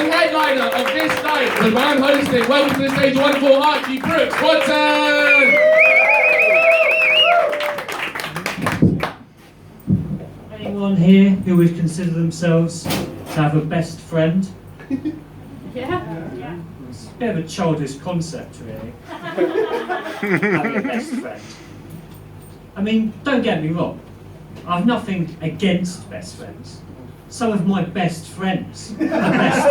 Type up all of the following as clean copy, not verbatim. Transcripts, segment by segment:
the headliner of this night, the man hosting. Welcome to the stage, wonderful Archie Brooks Watson! Anyone here who would consider themselves to have a best friend? Yeah. It's a bit of a childish concept, really. Having a best friend. I mean, don't get me wrong. I've nothing against best friends. Some of my best friends are best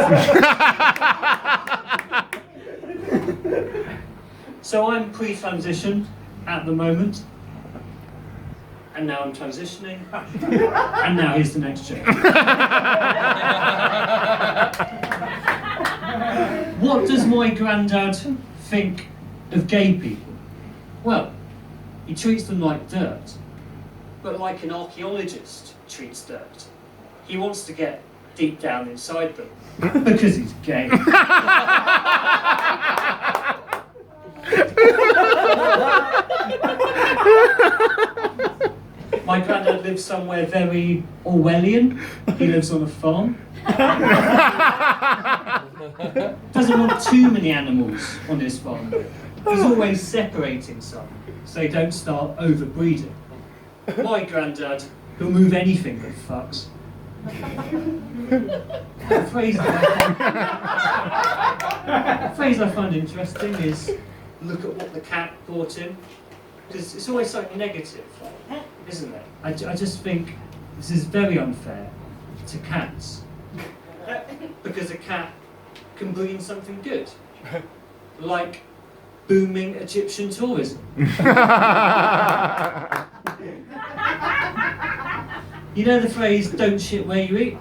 friends. So I'm pre-transition at the moment. And now I'm transitioning. And now here's the next joke. What does my granddad think of gay people? Well, he treats them like dirt, but like an archaeologist treats dirt. He wants to get deep down inside them, because he's gay. My granddad lives somewhere very Orwellian. He lives on a farm. Doesn't want too many animals on his farm. He's always separating some, so they don't start overbreeding. My granddad, he'll move anything that fucks. The phrase I find interesting is, look at what the cat brought in. Because it's always something negative, isn't it? I just think this is very unfair to cats. Because a cat can bring in something good. Like booming Egyptian tourism. You know the phrase, don't shit where you eat?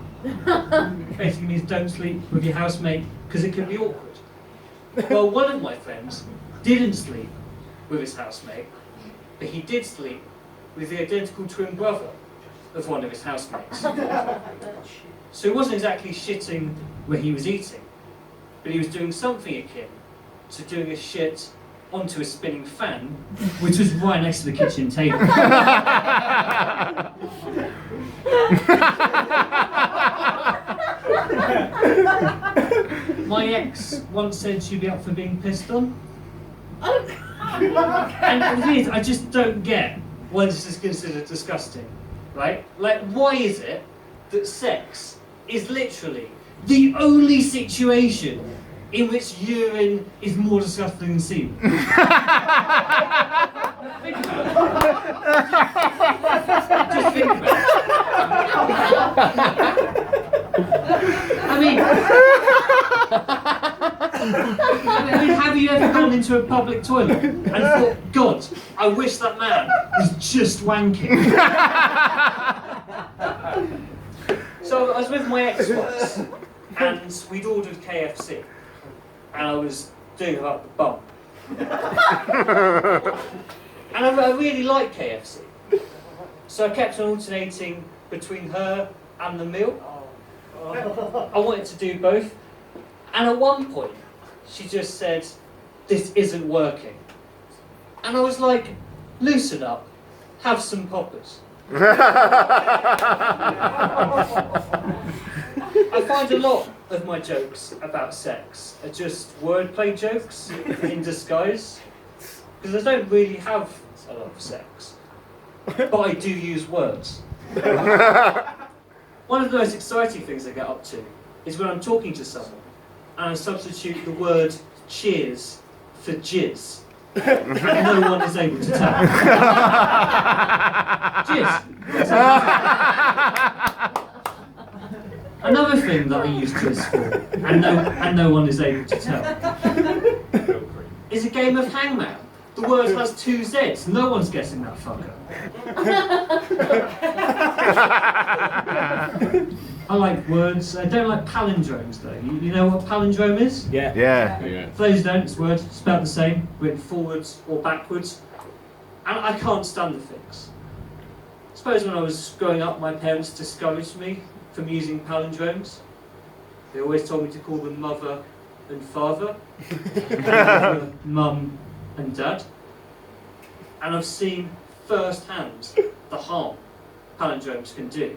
Basically means don't sleep with your housemate because it can be awkward. Well, one of my friends didn't sleep with his housemate, but he did sleep with the identical twin brother of one of his housemates. So he wasn't exactly shitting where he was eating, but he was doing something akin to doing a shit onto a spinning fan, which was right next to the kitchen table. My ex once said she'd be up for being pissed on. And the thing is, I just don't get why this is considered disgusting, right? Like, why is it that sex is literally the only situation in which urine is more disgusting than semen? Think about it. Just think about it. I mean, have you ever gone into a public toilet and thought, God, I wish that man was just wanking? So I was with my ex once, and we'd ordered KFC, and I was doing her up the bum. And I really like KFC, so I kept on alternating between her and the meal. I wanted to do both, and at one point, she just said, "This isn't working." And I was like, loosen up, have some poppers. I find a lot of my jokes about sex are just wordplay jokes in disguise, because I don't really have a lot of sex, but I do use words. One of the most exciting things I get up to is when I'm talking to someone and I substitute the word cheers for jizz, and no one is able to tell. Jizz. Another thing that I use jizz for, and no one is able to tell, is a game of hangman. The word has 2 Z's. No one's guessing that fucker. I like words. I don't like palindromes though. You know what a palindrome is? Yeah. For those who don't, it's a word spelled the same, written forwards or backwards. And I can't stand the things. I suppose when I was growing up, my parents discouraged me from using palindromes. They always told me to call them mother and father, mum and dad. And I've seen firsthand the harm palindromes can do.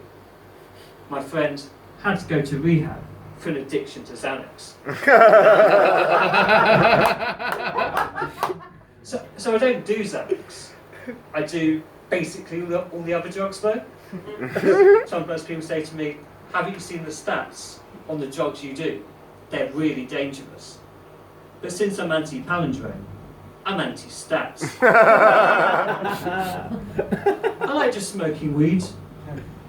My friend had to go to rehab for an addiction to Xanax. So I don't do Xanax. I do basically all the other drugs though. Sometimes people say to me, haven't you seen the stats on the drugs you do? They're really dangerous. But since I'm anti-palindrome, I'm anti-stats. I like just smoking weed.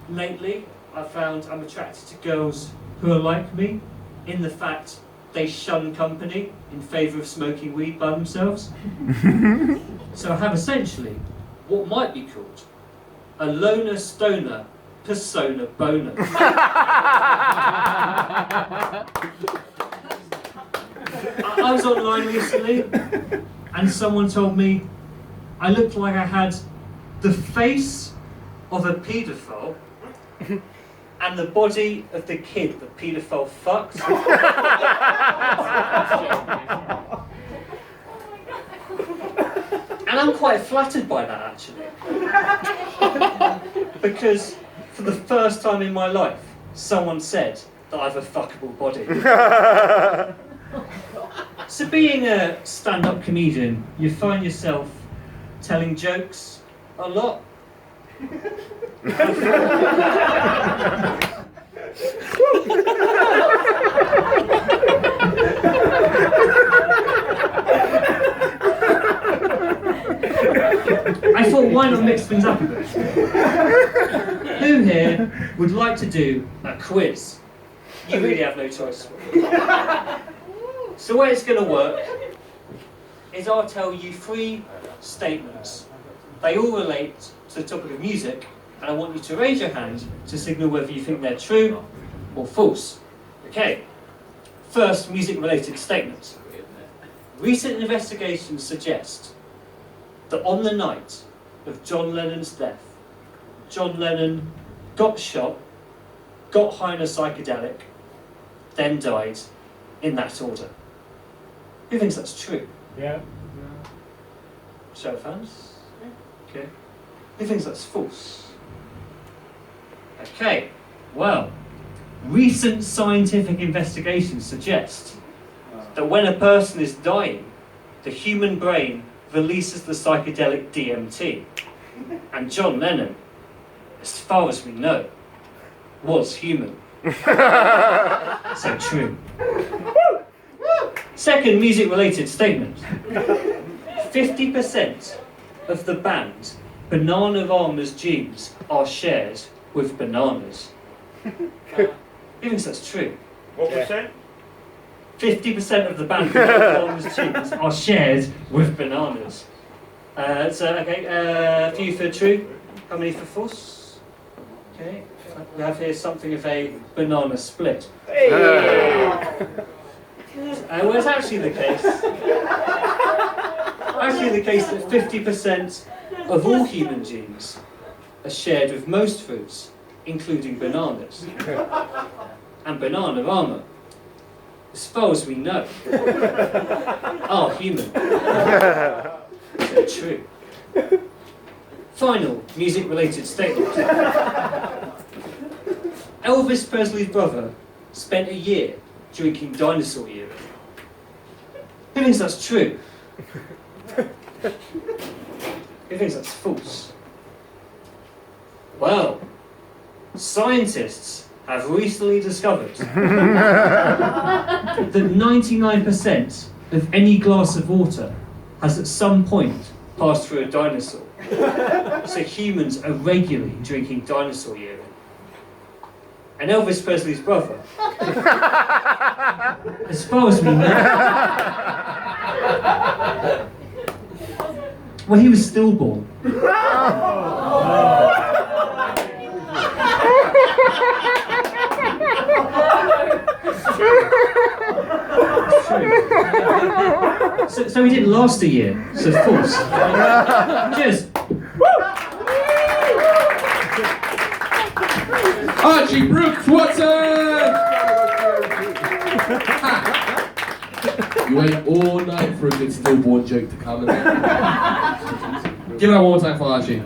Lately, I've found I'm attracted to girls who are like me in the fact they shun company in favour of smoking weed by themselves. So I have essentially what might be called a loner stoner persona boner. I was online recently and someone told me I looked like I had the face of a paedophile and the body of the kid the paedophile fucked. And I'm quite flattered by that actually. Because for the first time in my life, someone said that I have a fuckable body. So being a stand-up comedian, you find yourself telling jokes a lot. I thought, why not mix things up a bit? Who here would like to do a quiz? You really have no choice. So the way it's going to work is I'll tell you 3 statements. They all relate to the topic of music, and I want you to raise your hand to signal whether you think they're true or false. Okay. First, music-related statement. Recent investigations suggest that on the night of John Lennon's death, John Lennon got shot, got high on a psychedelic, then died in that order. Who thinks that's true? Yeah. Show of hands. Okay. Who thinks that's false? Okay. Well, recent scientific investigations suggest that when a person is dying, the human brain releases the psychedelic DMT. And John Lennon, as far as we know, was human. So true. Second music-related statement. 50% of the band Bananarama's genes are shared with bananas. Who thinks that's true? What percent? 50% of the band Bananarama's genes are shared with bananas. Okay, a few for true. How many for false? Okay, we have here something of a banana split. Well, it's actually the case. That 50% of all human genes are shared with most fruits, including bananas. And Bananarama, as far as we know, are human. So true. Final music-related statement. Elvis Presley's brother spent a year drinking dinosaur urine. Who thinks that's true? Who thinks that's false? Well, scientists have recently discovered that 99% of any glass of water has at some point passed through a dinosaur. So humans are regularly drinking dinosaur urine. And Elvis Presley's brother, as far as we know, well, he was stillborn. So he didn't last a year, so false. Cheers. Archie Brooks Watson! You wait all night for a good stillborn joke to come in. Give it up one more time for Archie.